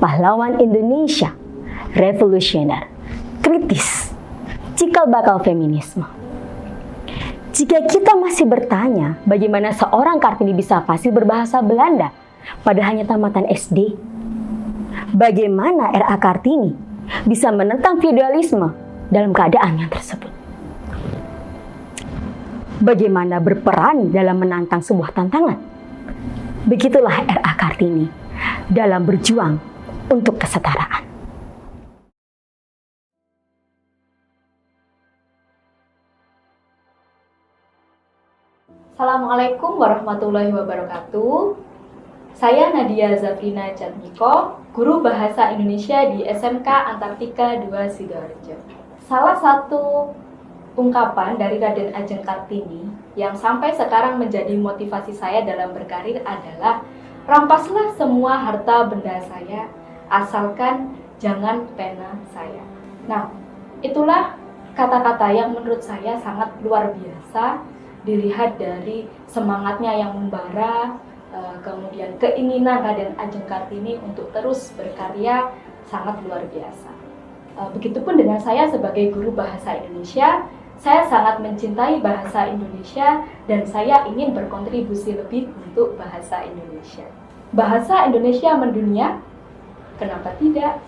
pahlawan Indonesia, revolusioner, kritis, cikal bakal feminisme. Jika kita masih bertanya bagaimana seorang Kartini bisa fasih berbahasa Belanda pada hanya tamatan SD, bagaimana R.A. Kartini bisa menentang feodalisme dalam keadaan yang tersebut, bagaimana berperan dalam menantang sebuah tantangan, begitulah R.A. Kartini dalam berjuang untuk kesetaraan. Assalamualaikum warahmatullahi wabarakatuh. Saya Nadia Zafrina Jatmiko, guru Bahasa Indonesia di SMK Antartika 2 Sidoarjo. Salah satu ungkapan dari Raden Ajeng Kartini yang sampai sekarang menjadi motivasi saya dalam berkarir adalah, rampaslah semua harta benda saya, asalkan jangan pena saya. Nah, itulah kata-kata yang menurut saya sangat luar biasa, dilihat dari semangatnya yang membara, kemudian keinginan Raden Ajeng Kartini untuk terus berkarya sangat luar biasa. Begitupun dengan saya sebagai guru bahasa Indonesia, saya sangat mencintai bahasa Indonesia dan saya ingin berkontribusi lebih untuk bahasa Indonesia. Bahasa Indonesia mendunia, kenapa tidak?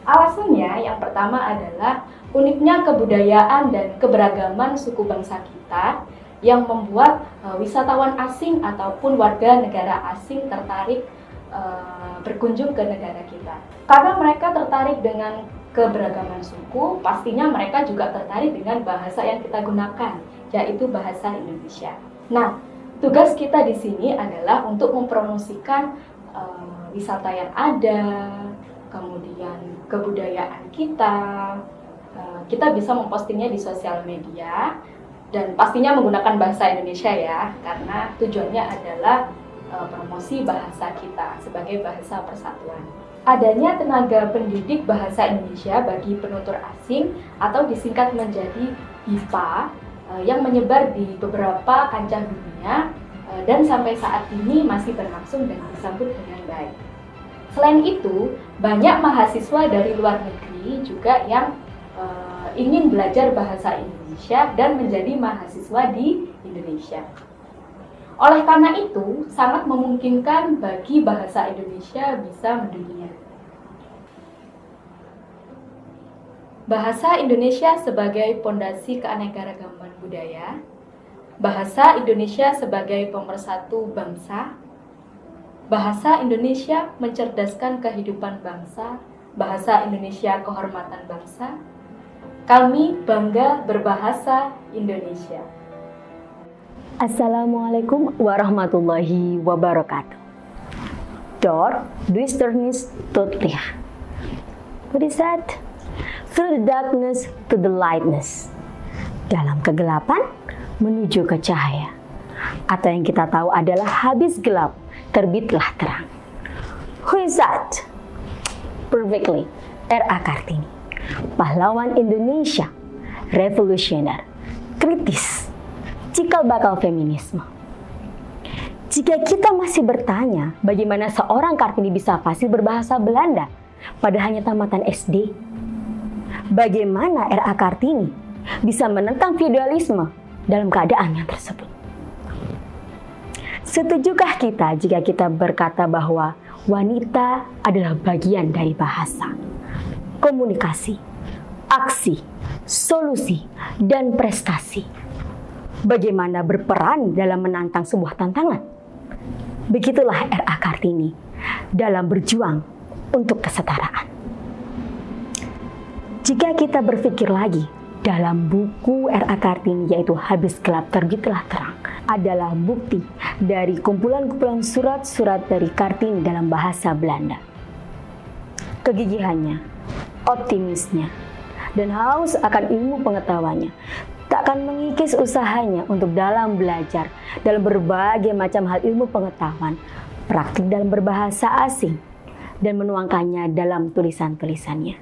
Alasannya yang pertama adalah uniknya kebudayaan dan keberagaman suku bangsa kita yang membuat wisatawan asing ataupun warga negara asing tertarik berkunjung ke negara kita. Karena mereka tertarik dengan keberagaman suku, pastinya mereka juga tertarik dengan bahasa yang kita gunakan, yaitu bahasa Indonesia. Nah, tugas kita di sini adalah untuk mempromosikan wisata yang ada, kemudian kebudayaan kita. Kita bisa mempostingnya di sosial media, dan pastinya menggunakan bahasa Indonesia ya, karena tujuannya adalah promosi bahasa kita sebagai bahasa persatuan. Adanya tenaga pendidik bahasa Indonesia bagi penutur asing atau disingkat menjadi BIPA yang menyebar di beberapa kancah dunia dan sampai saat ini masih berlangsung dan disambut dengan baik. Selain itu, banyak mahasiswa dari luar negeri juga yang ingin belajar bahasa Indonesia dan menjadi mahasiswa di Indonesia. Oleh karena itu, sangat memungkinkan bagi bahasa Indonesia bisa mendunia. Bahasa Indonesia sebagai pondasi keanekaragaman budaya, bahasa Indonesia sebagai pemersatu bangsa, bahasa Indonesia mencerdaskan kehidupan bangsa, bahasa Indonesia kehormatan bangsa. Kami bangga berbahasa Indonesia. Assalamualaikum warahmatullahi wabarakatuh. Door duisternis tot licht. What is that? Through the darkness to the lightness. Dalam kegelapan menuju ke cahaya. Atau yang kita tahu adalah habis gelap, terbitlah terang. Who is that? Perfectly, R.A. Kartini, pahlawan Indonesia, revolusioner, kritis, cikal bakal feminisme. Jika kita masih bertanya bagaimana seorang Kartini bisa fasih berbahasa Belanda pada hanya tamatan SD, bagaimana R.A. Kartini bisa menentang feodalisme dalam keadaan yang tersebut? Setujukah kita jika kita berkata bahwa wanita adalah bagian dari bahasa, komunikasi, aksi, solusi, dan prestasi? Bagaimana berperan dalam menantang sebuah tantangan? Begitulah R.A. Kartini dalam berjuang untuk kesetaraan. Jika kita berpikir lagi, dalam buku R.A. Kartini yaitu Habis Gelap Terbitlah Terang adalah bukti dari kumpulan-kumpulan surat-surat dari Kartini dalam bahasa Belanda. Kegigihannya, optimisnya, dan haus akan ilmu pengetahuannya tak akan mengikis usahanya untuk dalam belajar dalam berbagai macam hal ilmu pengetahuan, praktik dalam berbahasa asing, dan menuangkannya dalam tulisan-tulisannya.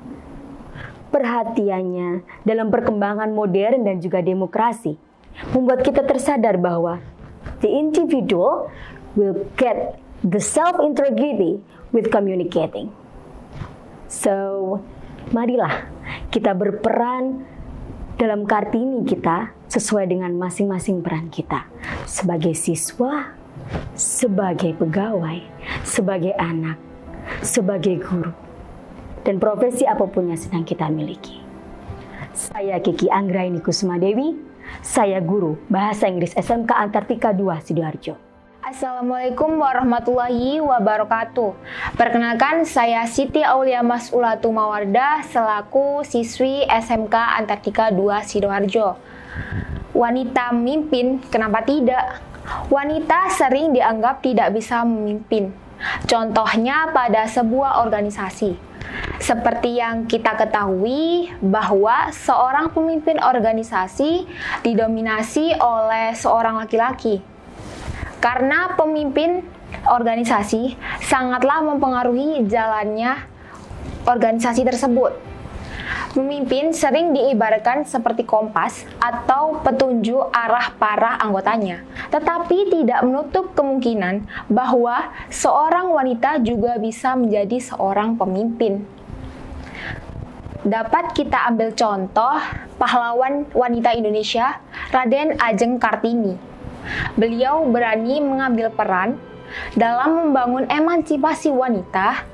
Perhatiannya dalam perkembangan modern dan juga demokrasi membuat kita tersadar bahwa the individual will get the self-integrity with communicating. So, marilah kita berperan dalam Kartini kita sesuai dengan masing-masing peran kita. Sebagai siswa, sebagai pegawai, sebagai anak, sebagai guru, dan profesi apapun yang sedang kita miliki. Saya Kiki Anggraini Kusmadewi, saya guru Bahasa Inggris SMK Antartika 2 Sidoarjo. Assalamualaikum warahmatullahi wabarakatuh. Perkenalkan, saya Siti Aulia Mas'ulatu Mawardah selaku siswi SMK Antartika 2 Sidoarjo. Wanita memimpin, kenapa tidak? Wanita sering dianggap tidak bisa memimpin. Contohnya pada sebuah organisasi. Seperti yang kita ketahui bahwa seorang pemimpin organisasi didominasi oleh seorang laki-laki. Karena pemimpin organisasi sangatlah mempengaruhi jalannya organisasi tersebut. Pemimpin sering diibaratkan seperti kompas atau petunjuk arah para anggotanya, tetapi tidak menutup kemungkinan bahwa seorang wanita juga bisa menjadi seorang pemimpin. Dapat kita ambil contoh pahlawan wanita Indonesia, Raden Ajeng Kartini. Beliau berani mengambil peran dalam membangun emansipasi wanita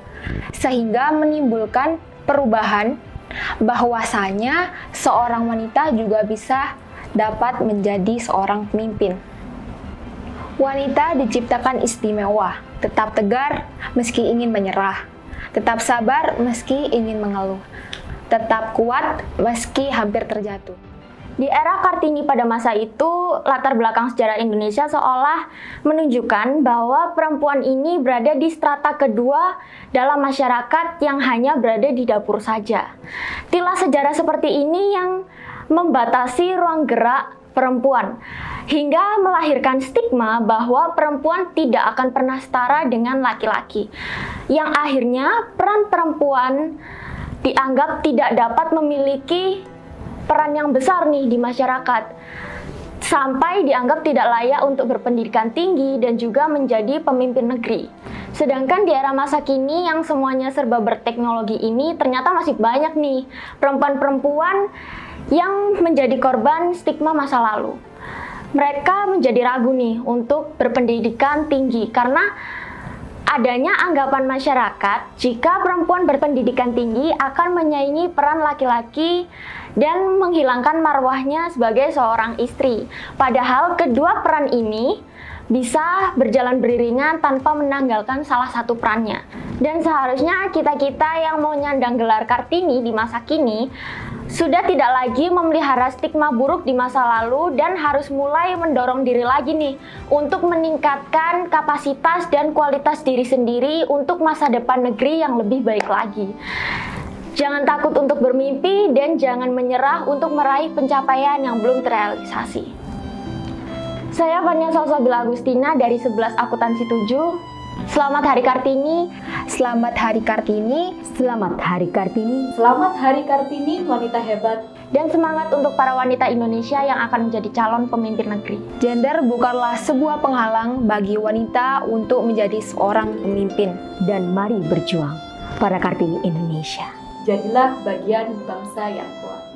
sehingga menimbulkan perubahan bahwasanya seorang wanita juga bisa dapat menjadi seorang pemimpin. Wanita diciptakan istimewa, tetap tegar meski ingin menyerah, tetap sabar meski ingin mengeluh, tetap kuat meski hampir terjatuh. Di era Kartini pada masa itu, latar belakang sejarah Indonesia seolah menunjukkan bahwa perempuan ini berada di strata kedua dalam masyarakat yang hanya berada di dapur saja. Tilah sejarah seperti ini yang membatasi ruang gerak perempuan, hingga melahirkan stigma bahwa perempuan tidak akan pernah setara dengan laki-laki, yang akhirnya peran perempuan dianggap tidak dapat memiliki peran yang besar nih di masyarakat, sampai dianggap tidak layak untuk berpendidikan tinggi dan juga menjadi pemimpin negeri. Sedangkan di era masa kini yang semuanya serba berteknologi ini, ternyata masih banyak nih perempuan-perempuan yang menjadi korban stigma masa lalu. Mereka menjadi ragu nih untuk berpendidikan tinggi karena adanya anggapan masyarakat jika perempuan berpendidikan tinggi akan menyaingi peran laki-laki dan menghilangkan marwahnya sebagai seorang istri. Padahal kedua peran ini bisa berjalan beriringan tanpa menanggalkan salah satu perannya. Dan seharusnya kita-kita yang mau nyandang gelar Kartini di masa kini sudah tidak lagi memelihara stigma buruk di masa lalu dan harus mulai mendorong diri lagi nih untuk meningkatkan kapasitas dan kualitas diri sendiri untuk masa depan negeri yang lebih baik lagi. Jangan takut untuk bermimpi dan jangan menyerah untuk meraih pencapaian yang belum terrealisasi. Saya Fania Salsabila Agustina dari 11 Akuntansi 7. Selamat Hari Kartini. Selamat Hari Kartini. Selamat Hari Kartini. Selamat Hari Kartini, wanita hebat. Dan semangat untuk para wanita Indonesia yang akan menjadi calon pemimpin negeri. Gender bukanlah sebuah penghalang bagi wanita untuk menjadi seorang pemimpin. Dan mari berjuang para Kartini Indonesia. Jadilah bagian bangsa yang kuat.